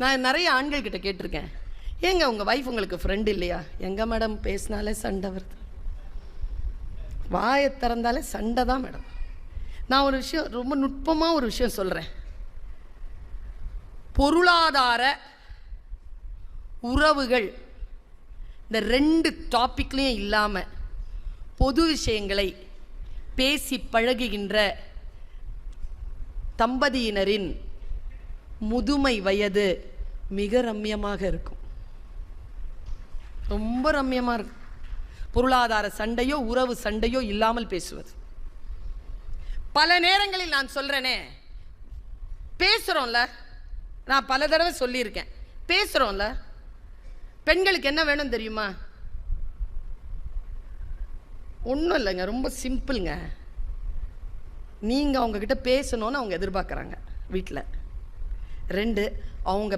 நான் நிறைய ஆண்கள் கிட்ட கேட்டிருக்கேன், ஏங்க உங்கள் வைஃப் உங்களுக்கு ஃப்ரெண்டு இல்லையா? எங்க மேடம், பேசினாலே சண்டை வருது, வாயை திறந்தாலே சண்டை தான் மேடம். நான் ஒரு விஷயம், ரொம்ப நுட்பமாக ஒரு விஷயம் சொல்கிறேன். பொருளாதார உறவுகள் இந்த 2 டாபிக்லையும் இல்லாமல் பொது விஷயங்களை பேசி பழகுகின்ற தம்பதியினரின் முதுமை வயது மிக ரம்யமாக இருக்கும், ரொம்ப ரம்யமாக இருக்கும். பொருளாதார சண்டையோ உறவு சண்டையோ இல்லாமல் பேசுவது. பல நேரங்களில் நான் சொல்கிறேனே, பேசுகிறோம்ல, நான் பல தடவை சொல்லியிருக்கேன், பேசுகிறோம்ல, பெண்களுக்கு என்ன வேணும் தெரியுமா? ஒன்றும் இல்லைங்க, ரொம்ப சிம்பிளுங்க. நீங்கள் அவங்கக்கிட்ட பேசணும்னு அவங்க எதிர்பார்க்குறாங்க வீட்டில். 2, அவங்க